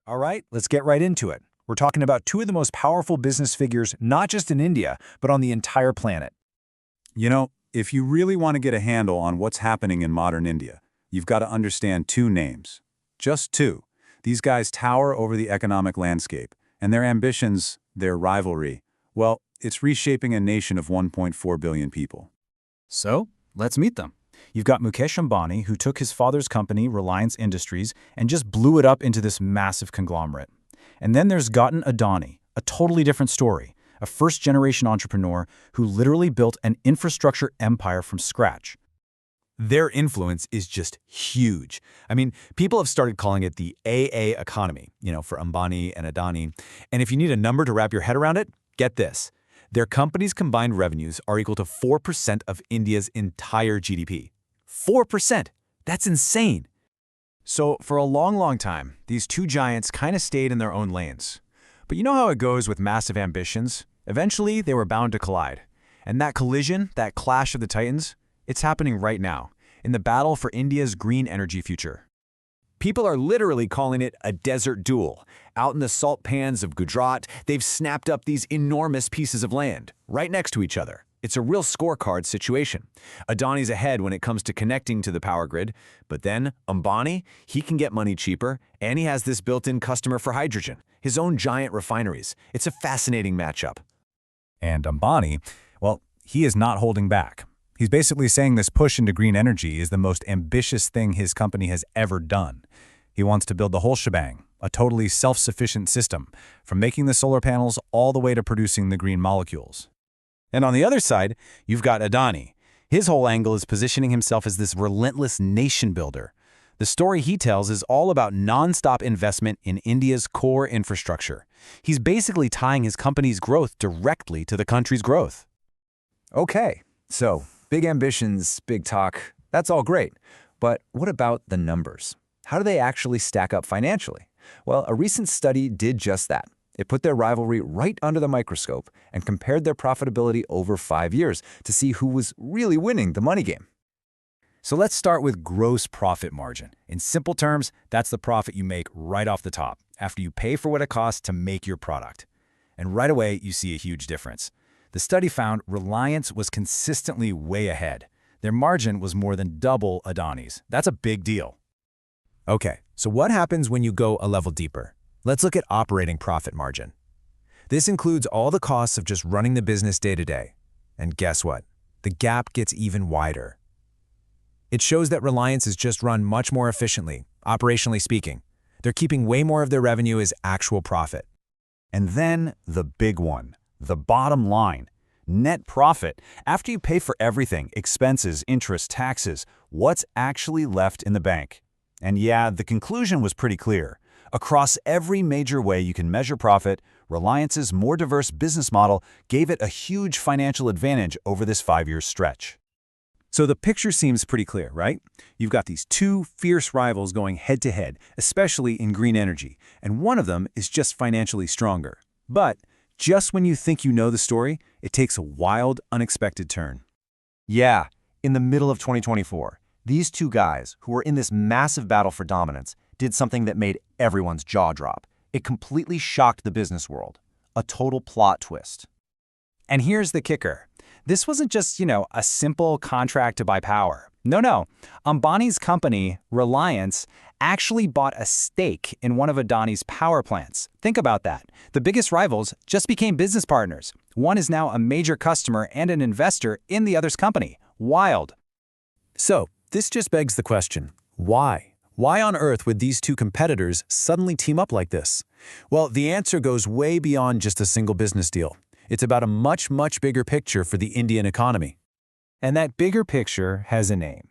All right, let's get right into it. We're talking about two of the most powerful business figures, not just in India, but on the entire planet. If you really want to get a handle on what's happening in modern India, you've got to understand two names. Just two. These guys tower over the economic landscape, and their ambitions, their rivalry, well, it's reshaping a nation of 1.4 billion people. So, let's meet them. You've got Mukesh Ambani, who took his father's company, Reliance Industries, and just blew it up into this massive conglomerate. And then there's Gautam Adani, a totally different story, a first-generation entrepreneur who literally built an infrastructure empire from scratch. Their influence is just huge. I mean, people have started calling it the AA economy, for Ambani and Adani. And if you need a number to wrap your head around it, get this. Their companies' combined revenues are equal to 4% of India's entire GDP. 4%! That's insane! So, for a long time, these two giants kind of stayed in their own lanes. But you know how it goes with massive ambitions? Eventually, they were bound to collide. And that collision, that clash of the titans, it's happening right now, in the battle for India's green energy future. People are literally calling it a desert duel. Out in the salt pans of Gujarat, they've snapped up these enormous pieces of land, right next to each other. It's a real scorecard situation. Adani's ahead when it comes to connecting to the power grid, but then Ambani, he can get money cheaper, and he has this built-in customer for hydrogen, his own giant refineries. It's a fascinating matchup. And Ambani, well, he is not holding back. He's basically saying this push into green energy is the most ambitious thing his company has ever done. He wants to build the whole shebang, a totally self-sufficient system, from making the solar panels all the way to producing the green molecules. And on the other side, you've got Adani. His whole angle is positioning himself as this relentless nation builder. The story he tells is all about non-stop investment in India's core infrastructure. He's basically tying his company's growth directly to the country's growth. Okay, so big ambitions, big talk, that's all great. But what about the numbers? How do they actually stack up financially? Well, a recent study did just that. It put their rivalry right under the microscope and compared their profitability over 5 years to see who was really winning the money game. So let's start with gross profit margin. In simple terms, that's the profit you make right off the top, after you pay for what it costs to make your product. And right away, you see a huge difference. The study found Reliance was consistently way ahead. Their margin was more than double Adani's. That's a big deal. Okay, so what happens when you go a level deeper? Let's look at operating profit margin. This includes all the costs of just running the business day to day. And guess what? The gap gets even wider. It shows that Reliance is just run much more efficiently, operationally speaking. They're keeping way more of their revenue as actual profit. And then the big one, the bottom line, net profit. After you pay for everything, expenses, interest, taxes, what's actually left in the bank? And yeah, the conclusion was pretty clear. Across every major way you can measure profit, Reliance's more diverse business model gave it a huge financial advantage over this 5-year stretch. So the picture seems pretty clear, right? You've got these two fierce rivals going head-to-head, especially in green energy, and one of them is just financially stronger. But just when you think you know the story, it takes a wild, unexpected turn. Yeah, in the middle of 2024, these two guys, who were in this massive battle for dominance, did something that made everyone's jaw drop. It completely shocked the business world. A total plot twist. And here's the kicker. This wasn't just, a simple contract to buy power. No. Ambani's company, Reliance, actually bought a stake in one of Adani's power plants. Think about that. The biggest rivals just became business partners. One is now a major customer and an investor in the other's company. Wild. So, this just begs the question, why? Why on earth would these two competitors suddenly team up like this? Well, the answer goes way beyond just a single business deal. It's about a much, much bigger picture for the Indian economy. And that bigger picture has a name.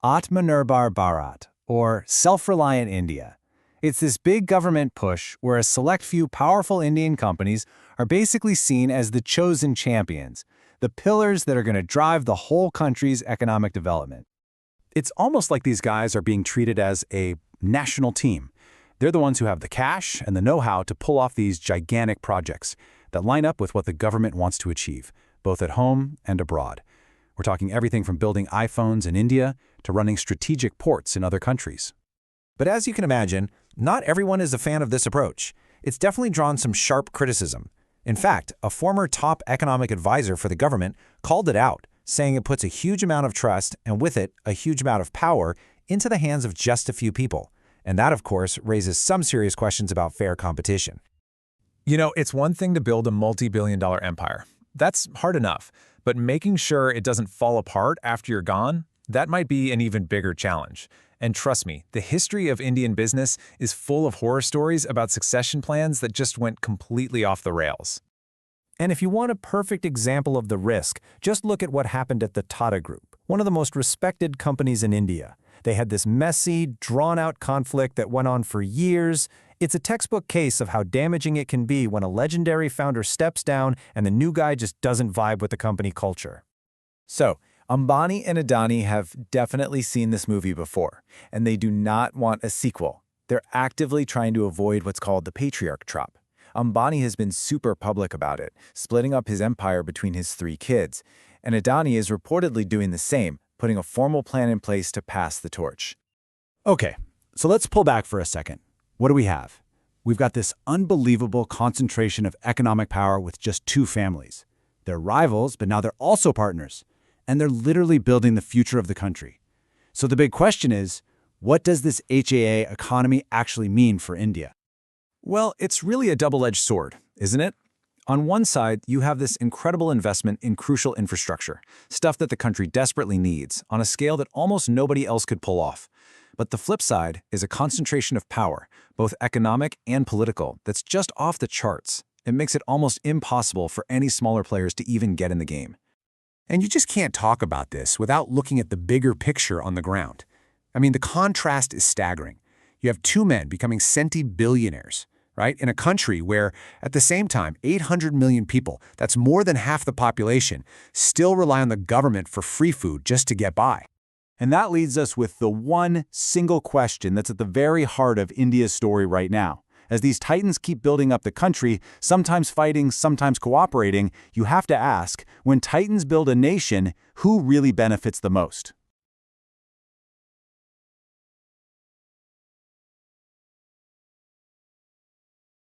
Atmanirbhar Bharat, or Self-Reliant India. It's this big government push where a select few powerful Indian companies are basically seen as the chosen champions, the pillars that are going to drive the whole country's economic development. It's almost like these guys are being treated as a national team. They're the ones who have the cash and the know-how to pull off these gigantic projects that line up with what the government wants to achieve, both at home and abroad. We're talking everything from building iPhones in India to running strategic ports in other countries. But as you can imagine, not everyone is a fan of this approach. It's definitely drawn some sharp criticism. In fact, a former top economic advisor for the government called it out, saying it puts a huge amount of trust and with it, a huge amount of power into the hands of just a few people. And that, of course, raises some serious questions about fair competition. You know, it's one thing to build a multi-billion-dollar empire. That's hard enough. But making sure it doesn't fall apart after you're gone, that might be an even bigger challenge. And trust me, the history of Indian business is full of horror stories about succession plans that just went completely off the rails. And if you want a perfect example of the risk, just look at what happened at the Tata Group, one of the most respected companies in India. They had this messy, drawn-out conflict that went on for years. It's a textbook case of how damaging it can be when a legendary founder steps down and the new guy just doesn't vibe with the company culture. So, Ambani and Adani have definitely seen this movie before, and they do not want a sequel. They're actively trying to avoid what's called the patriarch trap. Ambani has been super public about it, splitting up his empire between his 3 kids, and Adani is reportedly doing the same, putting a formal plan in place to pass the torch. Okay, so let's pull back for a second. What do we have? We've got this unbelievable concentration of economic power with just 2 families. They're rivals, but now they're also partners. And they're literally building the future of the country. So the big question is, what does this HAA economy actually mean for India? Well, it's really a double-edged sword, isn't it? On one side, you have this incredible investment in crucial infrastructure, stuff that the country desperately needs, on a scale that almost nobody else could pull off. But the flip side is a concentration of power, both economic and political, that's just off the charts. It makes it almost impossible for any smaller players to even get in the game. And you just can't talk about this without looking at the bigger picture on the ground. I mean, the contrast is staggering. You have 2 men becoming centi-billionaires, right? In a country where, at the same time, 800 million people, that's more than half the population, still rely on the government for free food just to get by. And that leads us with the one single question that's at the very heart of India's story right now. As these titans keep building up the country, sometimes fighting, sometimes cooperating, you have to ask, when titans build a nation, who really benefits the most?